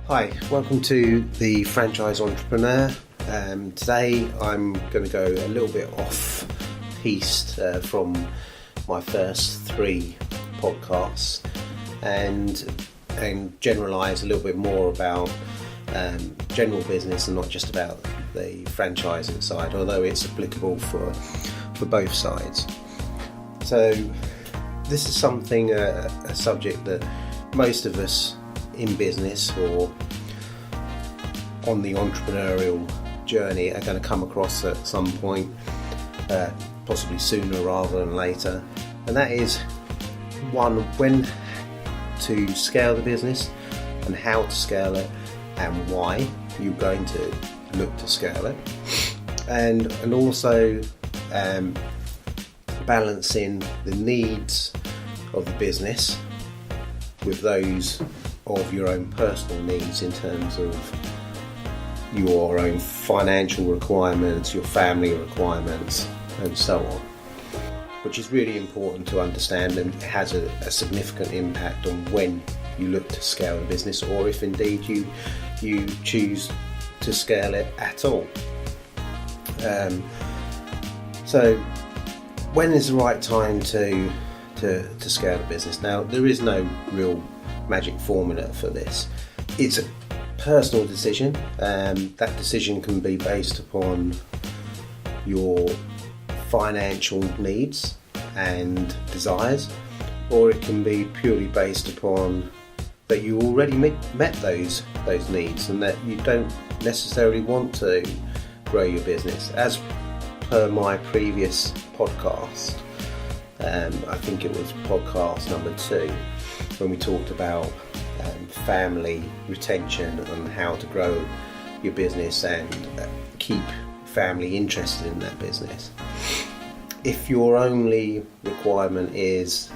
Hi, welcome to the Franchise Entrepreneur. Today I'm going to go a little bit off piste from my first 3 podcasts and generalise a little bit more about general business and not just about the franchising side, although it's applicable for both sides. So this is something, a subject that most of us in business or on the entrepreneurial journey are going to come across at some point, possibly sooner rather than later, and that is one, when to scale the business and how to scale it and why you're going to look to scale it, and also balancing the needs of the business with those of your own personal needs in terms of your own financial requirements, your family requirements, and so on, which is really important to understand, and it has a significant impact on when you look to scale a business, or if indeed you choose to scale it at all. So when is the right time to scale a business? Now, there is no real magic formula for this. It's a personal decision. That decision can be based upon your financial needs and desires, or it can be purely based upon that you already met those needs and that you don't necessarily want to grow your business. As per my previous podcast, I think it was podcast number 2, when we talked about family retention and how to grow your business and keep family interested in that business. If your only requirement is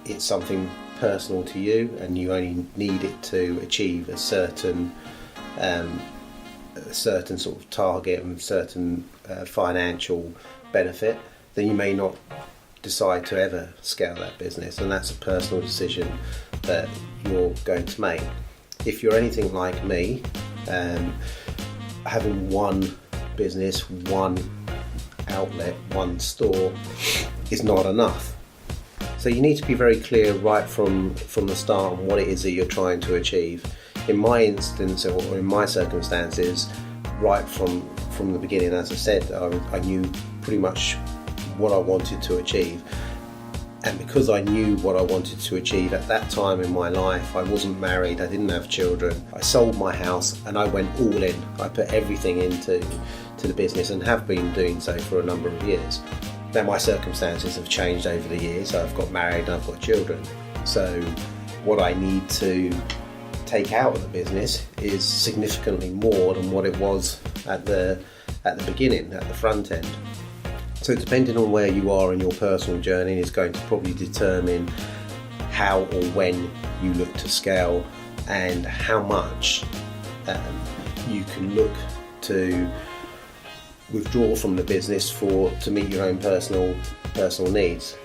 it's something personal to you and you only need it to achieve a certain sort of target and certain financial benefit, then you may not decide to ever scale that business, and that's a personal decision that you're going to make. If you're anything like me, having one business, one outlet, one store is not enough. So you need to be very clear right from the start on what it is that you're trying to achieve. In my instance, or in my circumstances, right from the beginning, as I said, I knew pretty much what I wanted to achieve, and because I knew what I wanted to achieve at that time in my life, I wasn't married, I didn't have children, I sold my house and I went all in. I put everything into the business and have been doing so for a number of years. Now my circumstances have changed over the years. I've got married and I've got children, so what I need to take out of the business is significantly more than what it was at the beginning, at the front end. So depending on where you are in your personal journey is going to probably determine how or when you look to scale and how much you can look to withdraw from the business to meet your own personal needs.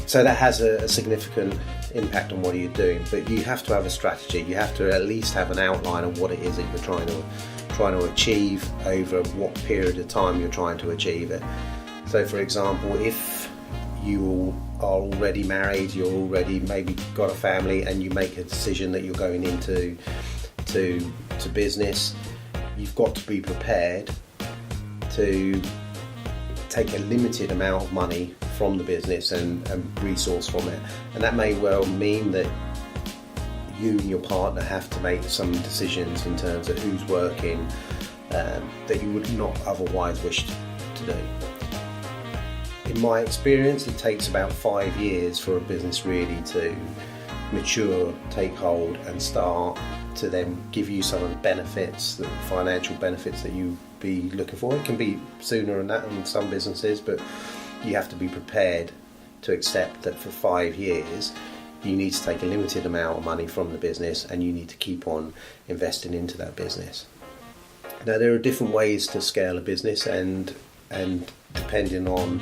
So that has a significant impact on what you're doing, but you have to have a strategy. You have to at least have an outline of what it is that you're trying to achieve over what period of time you're trying to achieve it. So for example, if you are already married, you're already maybe got a family, and you make a decision that you're going into business, you've got to be prepared to take a limited amount of money from the business and resource from it. And that may well mean that you and your partner have to make some decisions in terms of who's working that you would not otherwise wish to do. In my experience, it takes about 5 years for a business really to mature, take hold, and start to then give you some of the benefits, the financial benefits that you be looking for. It can be sooner than that in some businesses, but you have to be prepared to accept that for 5 years you need to take a limited amount of money from the business and you need to keep on investing into that business. Now, there are different ways to scale a business, and depending on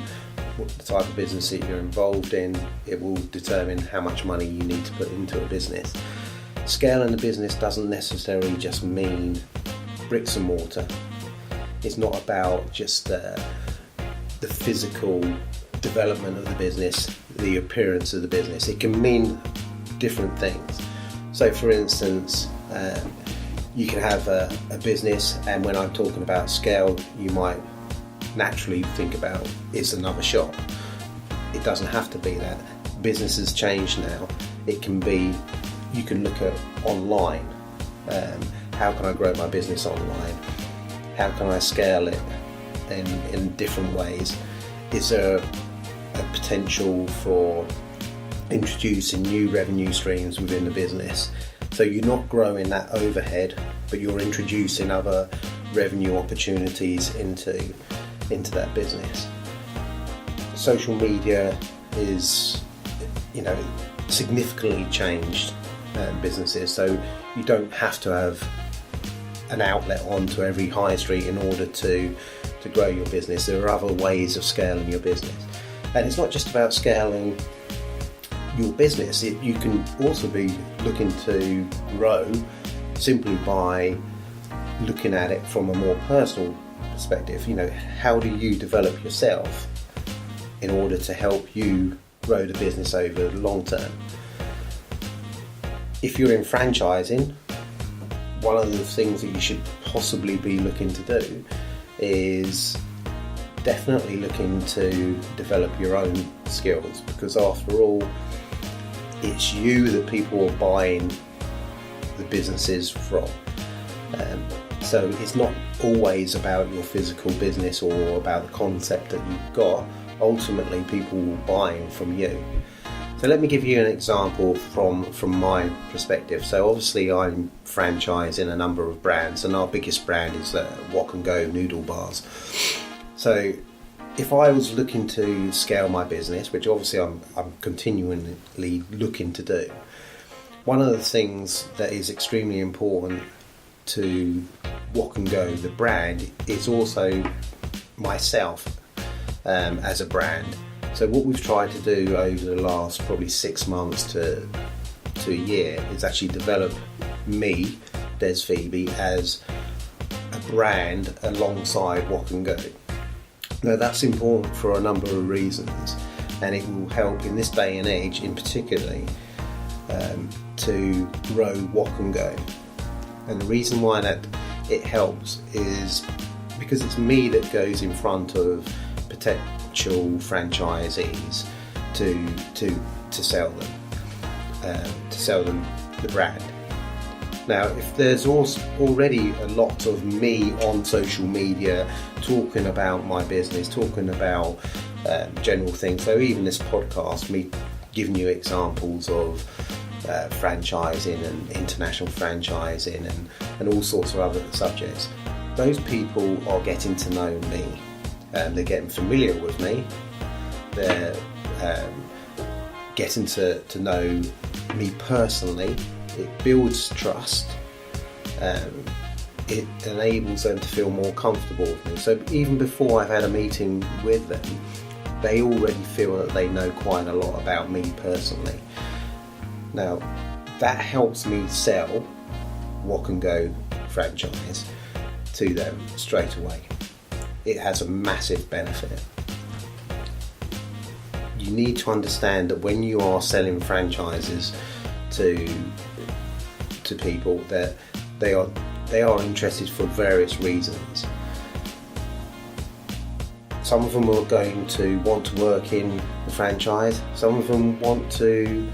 what the type of business that you're involved in, it will determine how much money you need to put into a business. Scaling the business doesn't necessarily just mean bricks and mortar. It's not about just the physical development of the business, the appearance of the business. It can mean different things. So for instance, you can have a business, and when I'm talking about scale, you might naturally think about it's another shop. It doesn't have to be that. Business has changed now. It can be, you can look at online. How can I grow my business online? How can I scale it in different ways? Is there a potential for introducing new revenue streams within the business? So you're not growing that overhead, but you're introducing other revenue opportunities into that business. Social media is, significantly changed businesses. So you don't have to have an outlet onto every high street in order to grow your business. There are other ways of scaling your business. And it's not just about scaling your business. You can also be looking to grow simply by looking at it from a more personal perspective. How do you develop yourself in order to help you grow the business over the long term? If you're in franchising, one of the things that you should possibly be looking to do is definitely looking to develop your own skills, because after all, it's you that people are buying the businesses from. So it's not always about your physical business or about the concept that you've got. Ultimately, people will buy from you. So let me give you an example from my perspective. So obviously I'm franchising a number of brands, and our biggest brand is Wok and Go noodle bars. So if I was looking to scale my business, which obviously I'm continually looking to do, one of the things that is extremely important to Wok and Go, the brand, is also myself as a brand. So what we've tried to do over the last probably 6 months to a year is actually develop me, Des Pheby, as a brand alongside Wok and Go. Now that's important for a number of reasons, and it will help in this day and age in particularly to grow Wok and Go. And the reason why that it helps is because it's me that goes in front of potential franchisees to sell them the brand. Now, if there's already a lot of me on social media talking about my business, talking about general things, so even this podcast, me giving you examples of franchising and international franchising and all sorts of other subjects, those people are getting to know me. They're getting familiar with me. They're getting to know me personally. It builds trust. It enables them to feel more comfortable with me. So even before I've had a meeting with them, they already feel that they know quite a lot about me personally. Now, that helps me sell Wok and Go franchise to them straight away. It has a massive benefit. You need to understand that when you are selling franchises to people, that they are interested for various reasons. Some of them are going to want to work in the franchise. Some of them want to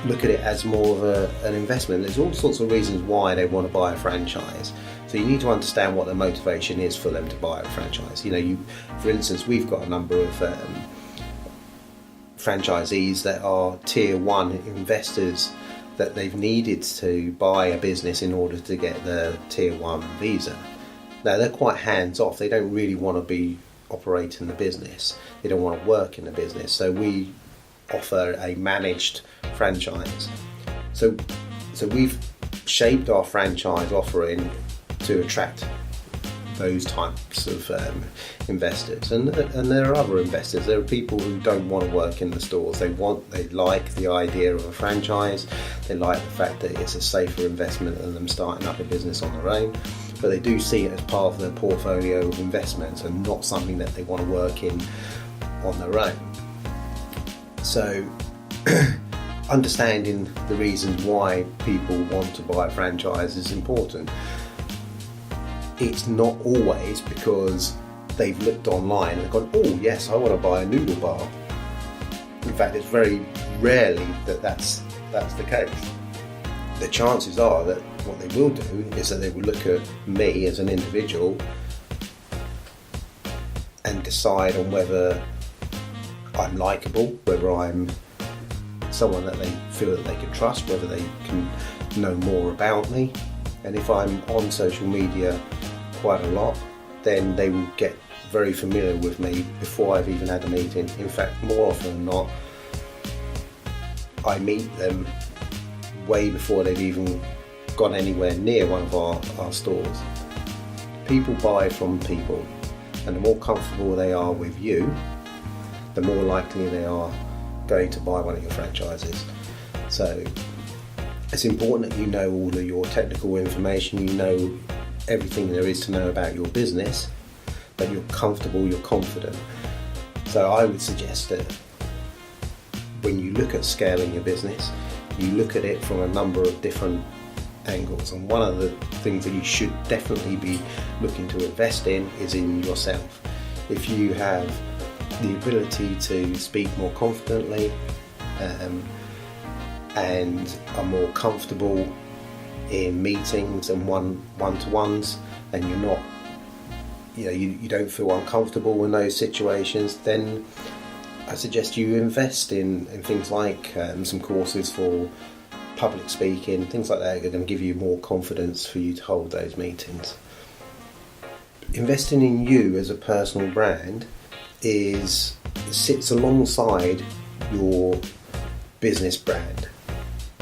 look at it as more of an investment. There's all sorts of reasons why they want to buy a franchise. So you need to understand what the motivation is for them to buy a franchise. For instance, we've got a number of franchisees that are tier one investors that they've needed to buy a business in order to get the tier one visa. Now they're quite hands off. They don't really want to be operating the business. They don't want to work in the business. So we offer a managed franchise. So we've shaped our franchise offering to attract those types of investors, and there are other investors. There are people who don't want to work in the stores. They like the idea of a franchise. They like the fact that it's a safer investment than them starting up a business on their own, but they do see it as part of their portfolio of investments and not something that they want to work in on their own. So understanding the reasons why people want to buy a franchise is important. It's not always because they've looked online and gone, oh yes, I want to buy a noodle bar. In fact, it's very rarely that's the case. The chances are that what they will do is that they will look at me as an individual and decide on whether I'm likeable, whether I'm someone that they feel that they can trust, whether they can know more about me. And if I'm on social media quite a lot, then they will get very familiar with me before I've even had a meeting. In fact, more often than not, I meet them way before they've even gone anywhere near one of our stores. People buy from people, and the more comfortable they are with you, the more likely they are going to buy one of your franchises. So it's important that you know all of your technical information, you know everything there is to know about your business, that you're comfortable, you're confident. So I would suggest that when you look at scaling your business, you look at it from a number of different angles, and one of the things that you should definitely be looking to invest in is in yourself. If you have the ability to speak more confidently and are more comfortable in meetings and one-to-ones, and you're not, you don't feel uncomfortable in those situations, then I suggest you invest in things like some courses for public speaking, things like that are going to give you more confidence for you to hold those meetings. Investing in you as a personal brand sits alongside your business brand.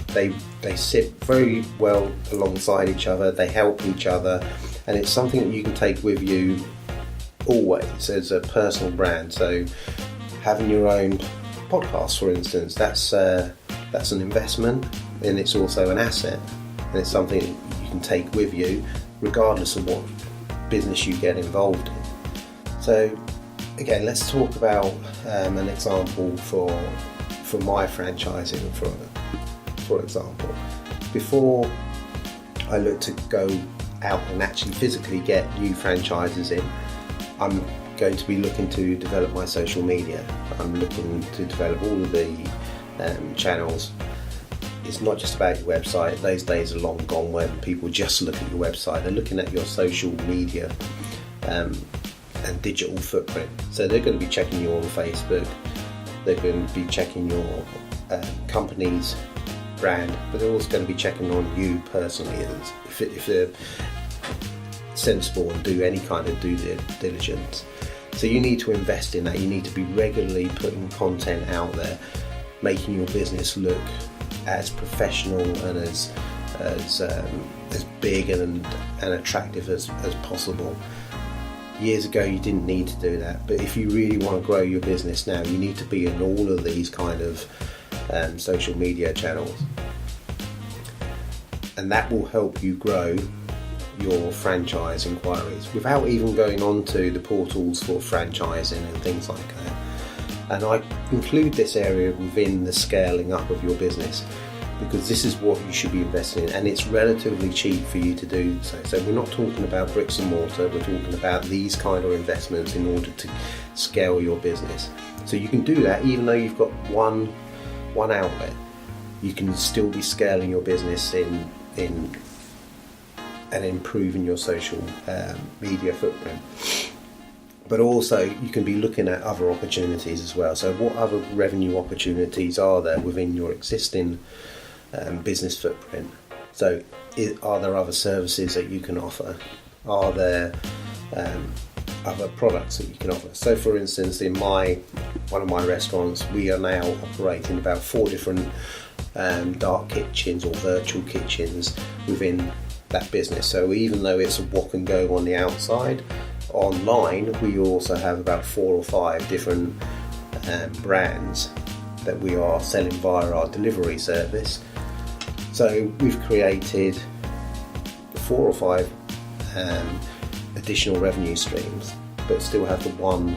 They sit very well alongside each other, they help each other, and it's something that you can take with you always as a personal brand. So having your own podcast, for instance, that's an investment, and it's also an asset, and it's something that you can take with you regardless of what business you get involved in. So again, let's talk about an example for my franchising, for example. Before I look to go out and actually physically get new franchises in, I'm going to be looking to develop my social media. I'm looking to develop all of the channels. It's not just about your website. Those days are long gone when people just look at your website. They're looking at your social media and digital footprint. So they're going to be checking you on Facebook, they're going to be checking your company's brand, but they're also going to be checking on you personally if they're sensible and do any kind of due diligence. So you need to invest in that. You need to be regularly putting content out there, making your business look as professional and as big and attractive as possible. Years ago you didn't need to do that, but if you really want to grow your business now, you need to be in all of these kind of social media channels, and that will help you grow your franchise inquiries without even going on to the portals for franchising and things like that. And I include this area within the scaling up of your business because this is what you should be investing in, and it's relatively cheap for you to do so. So we're not talking about bricks and mortar, we're talking about these kind of investments in order to scale your business. So you can do that even though you've got one outlet. You can still be scaling your business in and improving your social media footprint. But also you can be looking at other opportunities as well. So what other revenue opportunities are there within your existing business footprint? So are there other services that you can offer? Are there other products that you can offer? So for instance, in one of my restaurants, we are now operating about 4 different dark kitchens or virtual kitchens within that business. So even though it's a walk and go on the outside, online we also have about 4 or 5 different brands that we are selling via our delivery service. So we've created 4 or 5 additional revenue streams, but still have the one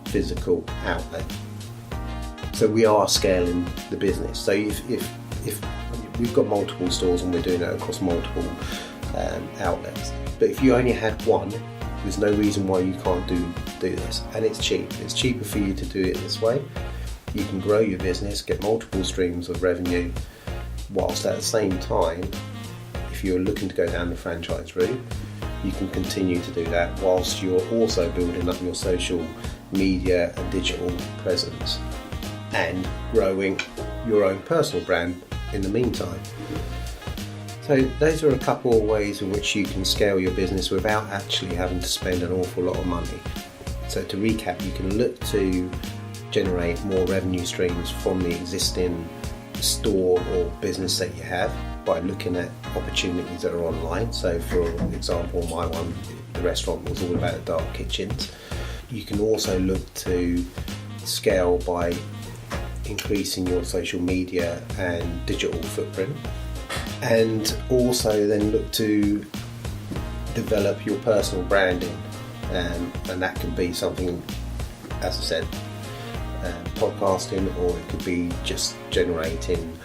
physical outlet. So we are scaling the business. So if we've got multiple stores and we're doing it across multiple outlets, but if you only had one, there's no reason why you can't do this, and it's cheap. It's cheaper for you to do it this way. You can grow your business, get multiple streams of revenue, whilst at the same time, if you're looking to go down the franchise route, you can continue to do that whilst you're also building up your social media and digital presence and growing your own personal brand in the meantime. So those are a couple of ways in which you can scale your business without actually having to spend an awful lot of money. So to recap, you can look to generate more revenue streams from the existing store or business that you have by looking at opportunities that are online. So for example, my one, the restaurant, was all about dark kitchens. You can also look to scale by increasing your social media and digital footprint, and also then look to develop your personal branding, and that can be something, as I said, podcasting, or it could be just generating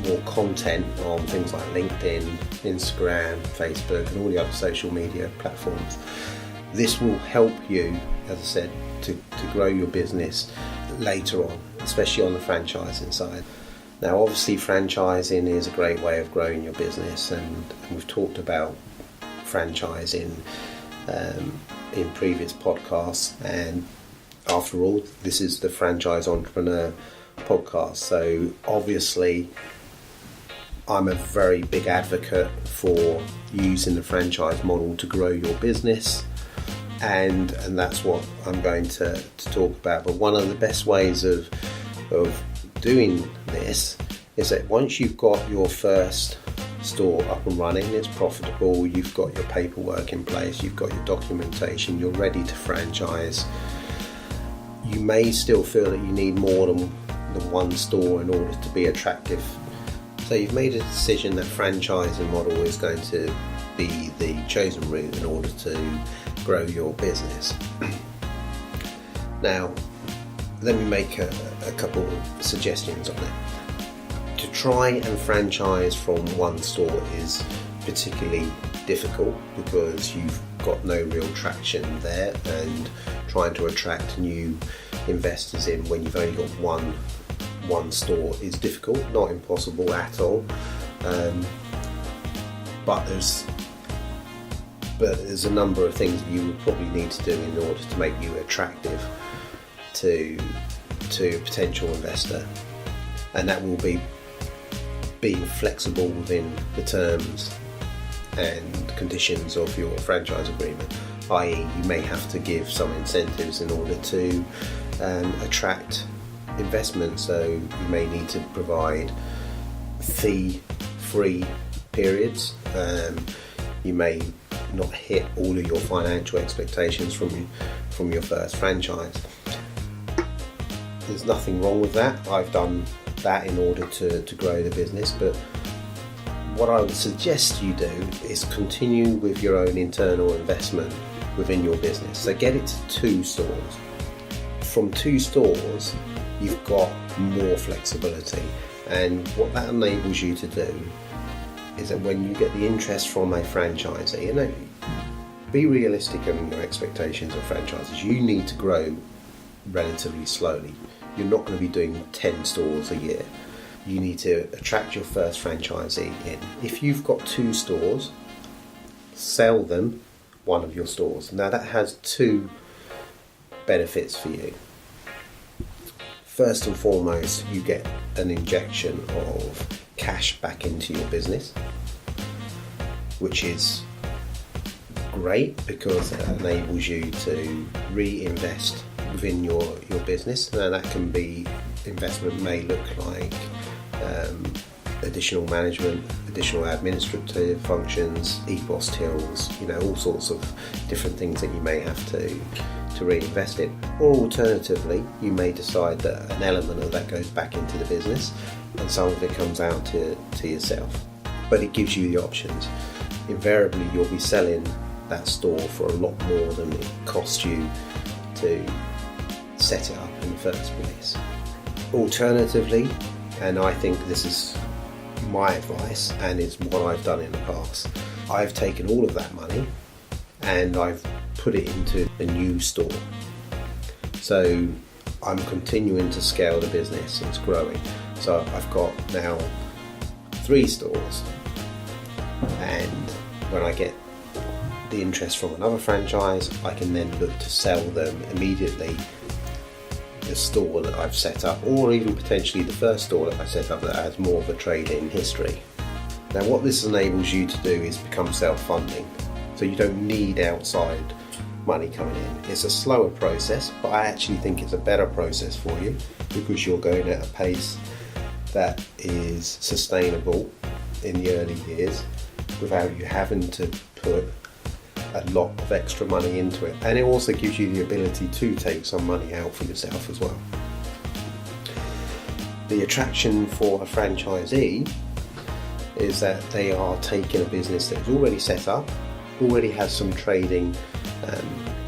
more content on things like LinkedIn, Instagram, Facebook, and all the other social media platforms. This will help you, as I said, to grow your business later on, especially on the franchising side. Now obviously franchising is a great way of growing your business, and we've talked about franchising in previous podcasts, and after all, this is the Franchise Entrepreneur podcast, so obviously I'm a very big advocate for using the franchise model to grow your business, and that's what I'm going to talk about. But one of the best ways of doing this is that once you've got your first store up and running, it's profitable, you've got your paperwork in place, you've got your documentation, you're ready to franchise, you may still feel that you need more than one store in order to be attractive. So you've made a decision that franchising model is going to be the chosen route in order to grow your business. Now, let me make a couple of suggestions on it. To try and franchise from one store is particularly difficult because you've got no real traction there, and trying to attract new investors in when you've only got one store is difficult, not impossible at all. But there's a number of things that you would probably need to do in order to make you attractive to a potential investor, and that will be being flexible within the terms and conditions of your franchise agreement, i.e. you may have to give some incentives in order to attract investment. So you may need to provide fee-free periods. You may not hit all of your financial expectations from your first franchise. There's nothing wrong with that. I've done that in order to grow the business, but what I would suggest you do is continue with your own internal investment within your business. So get it to 2 stores. From 2 stores, you've got more flexibility, and what that enables you to do is that when you get the interest from a franchisee, and be realistic in your expectations of franchises, you need to grow relatively slowly. You're not going to be doing 10 stores a year. You need to attract your first franchisee in. If you've got 2 stores, sell them one of your stores. Now that has 2 benefits for you. First and foremost, you get an injection of cash back into your business, which is great because it enables you to reinvest within your business. Now that can be, investment may look like additional management, additional administrative functions, EPOS tills, all sorts of different things that you may have to reinvest in. Or alternatively, you may decide that an element of that goes back into the business and some of it comes out to yourself. But it gives you the options. Invariably, you'll be selling that store for a lot more than it cost you to set it up in the first place. Alternatively, and I think this is my advice and it's what I've done in the past, I've taken all of that money and I've put it into a new store. So I'm continuing to scale the business, it's growing. So I've got now 3 stores, and when I get the interest from another franchise, I can then look to sell them immediately the store that I've set up, or even potentially the first store that I set up that has more of a trade-in history. Now what this enables you to do is become self-funding, so you don't need outside money coming in. It's a slower process, but I actually think it's a better process for you because you're going at a pace that is sustainable in the early years without you having to put a lot of extra money into it, and it also gives you the ability to take some money out for yourself as well. The attraction for a franchisee is that they are taking a business that is already set up, already has some trading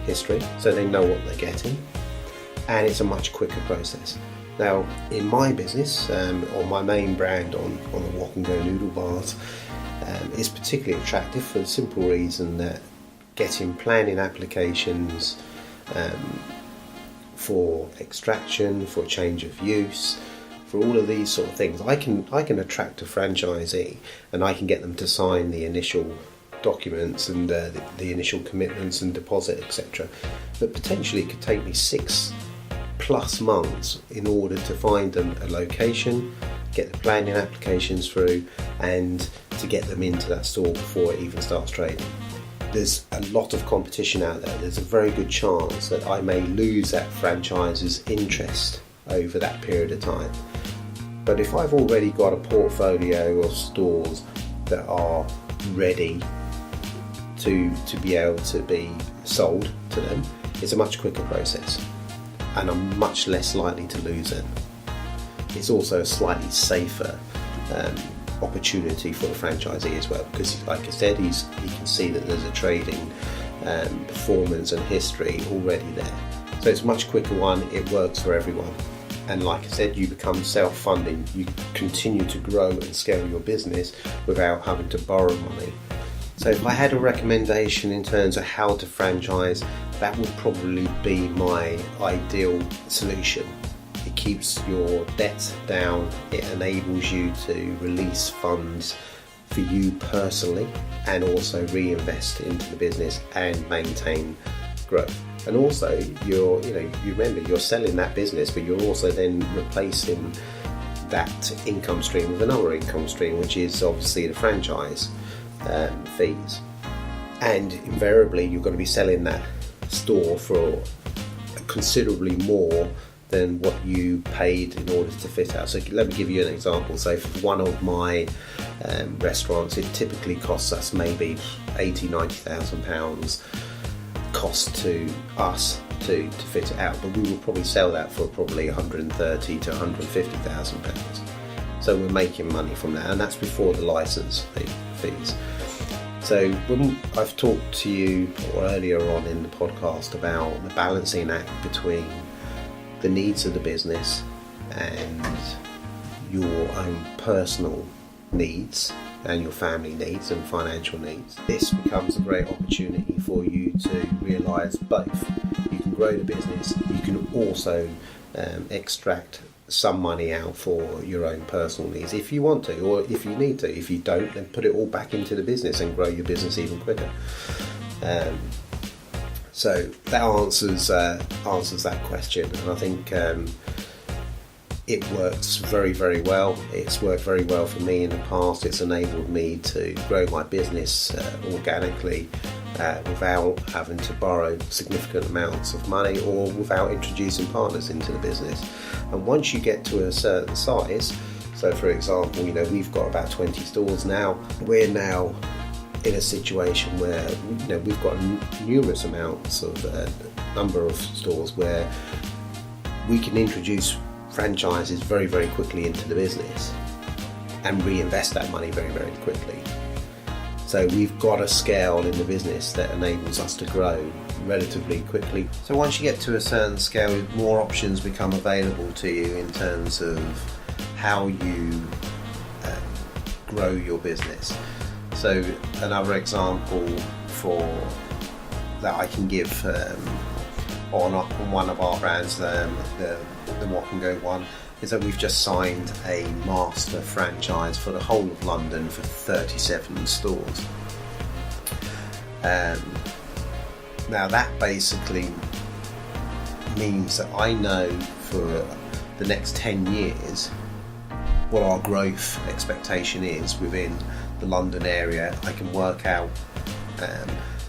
history, so they know what they're getting, and it's a much quicker process. Now in my business, or my main brand on the Walk and Go noodle bars, is particularly attractive for the simple reason that getting planning applications for extraction, for change of use, for all of these sort of things, I can attract a franchisee and I can get them to sign the initial documents and the initial commitments and deposit, etc. But potentially it could take me 6+ months in order to find them a location, get the planning applications through, and to get them into that store before it even starts trading. There's a lot of competition out there. There's a very good chance that I may lose that franchise's interest over that period of time. But if I've already got a portfolio of stores that are ready to be able to be sold to them, it's a much quicker process and I'm much less likely to lose them. It's also a slightly safer opportunity for the franchisee as well, because like I said, he can see that there's a trading performance and history already there. So it's a much quicker one, it works for everyone. And like I said, you become self-funding, you continue to grow and scale your business without having to borrow money. So if I had a recommendation in terms of how to franchise, that would probably be my ideal solution. It keeps your debt down, it enables you to release funds for you personally and also reinvest into the business and maintain growth. And also you remember you're selling that business, but you're also then replacing that income stream with another income stream, which is obviously the franchise fees. And invariably you're going to be selling that store for considerably more than what you paid in order to fit out. So let me give you an example. So for one of my restaurants, it typically costs us maybe £80,000-90,000 cost to us to fit it out, but we will probably sell that for probably £130,000 to £150,000. So we're making money from that, and that's before the license fees. So when I've talked to you earlier on in the podcast about the balancing act between the needs of the business and your own personal needs and your family needs and financial needs, this becomes a great opportunity for you to realise both. You can grow the business, you can also extract some money out for your own personal needs if you want to, or if you need to. If you don't, then put it all back into the business and grow your business even quicker. So that answers that question, and I think it works very, very well. It's worked very well for me in the past. It's enabled me to grow my business organically without having to borrow significant amounts of money or without introducing partners into the business. And once you get to a certain size, So for example, we've got about 20 stores now. We're now in a situation where we've got numerous amounts of number of stores where we can introduce franchises very, very quickly into the business and reinvest that money very, very quickly. So we've got a scale in the business that enables us to grow relatively quickly. So once you get to a certain scale, more options become available to you in terms of how you grow your business. So another example that I can give on one of our brands, the Walk and Go one, is that we've just signed a master franchise for the whole of London for 37 stores. Now that basically means that I know for the next 10 years what our growth expectation is within the London area. I can work out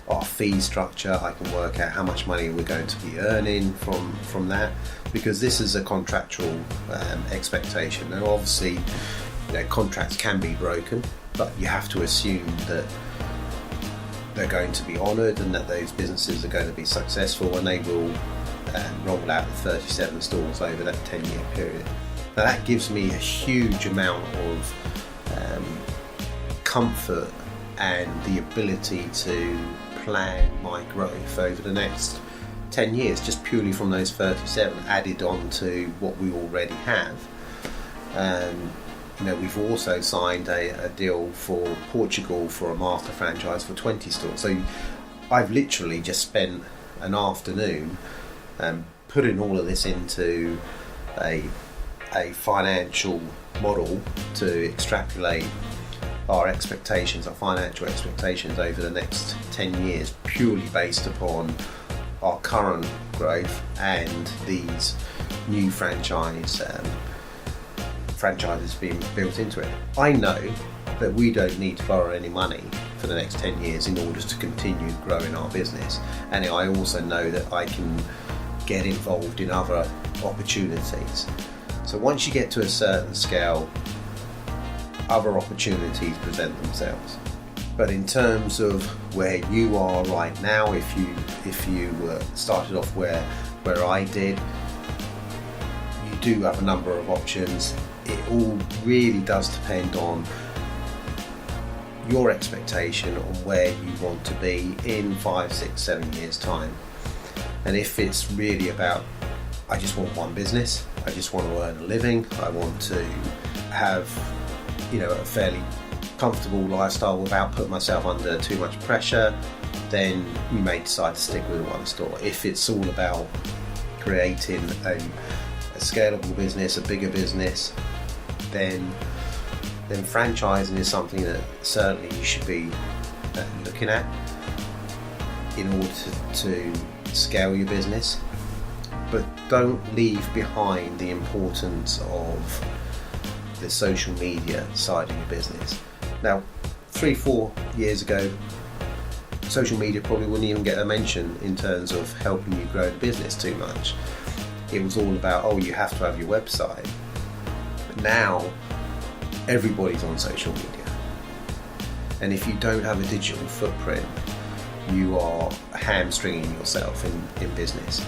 our fee structure, I can work out how much money we're going to be earning from that, because this is a contractual expectation. Now obviously contracts can be broken, but you have to assume that they're going to be honoured and that those businesses are going to be successful, and they will roll out the 37 stores over that 10-year period. Now that gives me a huge amount of comfort and the ability to plan my growth over the next 10 years, just purely from those 37 added on to what we already have. We've also signed a deal for Portugal for a master franchise for 20 stores. So I've literally just spent an afternoon putting all of this into a financial model to extrapolate our financial expectations over the next 10 years, purely based upon our current growth and these new franchises being built into it. I know that we don't need to borrow any money for the next 10 years in order to continue growing our business, and I also know that I can get involved in other opportunities. So once you get to a certain scale, other opportunities present themselves. But in terms of where you are right now, if you started off where I did, you do have a number of options. It all really does depend on your expectation on where you want to be in 5, 6, 7 years time. And if it's really about, I just want one business, I just want to earn a living, I want to have a fairly comfortable lifestyle without putting myself under too much pressure, then you may decide to stick with one store. If it's all about creating a scalable business, a bigger business, then franchising is something that certainly you should be looking at in order to scale your business. But don't leave behind the importance of the social media side of your business. Now, 3-4 years ago, social media probably wouldn't even get a mention in terms of helping you grow the business too much. It was all about, you have to have your website. But now, everybody's on social media. And if you don't have a digital footprint, you are hamstringing yourself in business.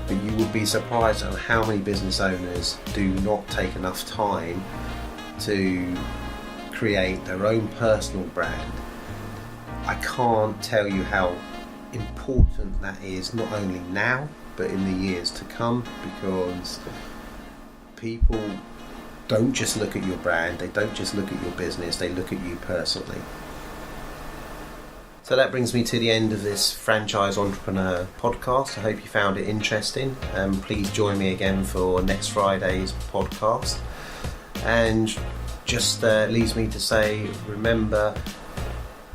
But you would be surprised at how many business owners do not take enough time to create their own personal brand. I can't tell you how important that is, not only now, but in the years to come, because people don't just look at your brand, they don't just look at your business, they look at you personally. So that brings me to the end of this Franchise Entrepreneur podcast. I hope you found it interesting. Please join me again for next Friday's podcast. And just leaves me to say, remember,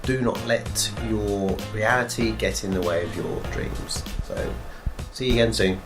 do not let your reality get in the way of your dreams. So see you again soon.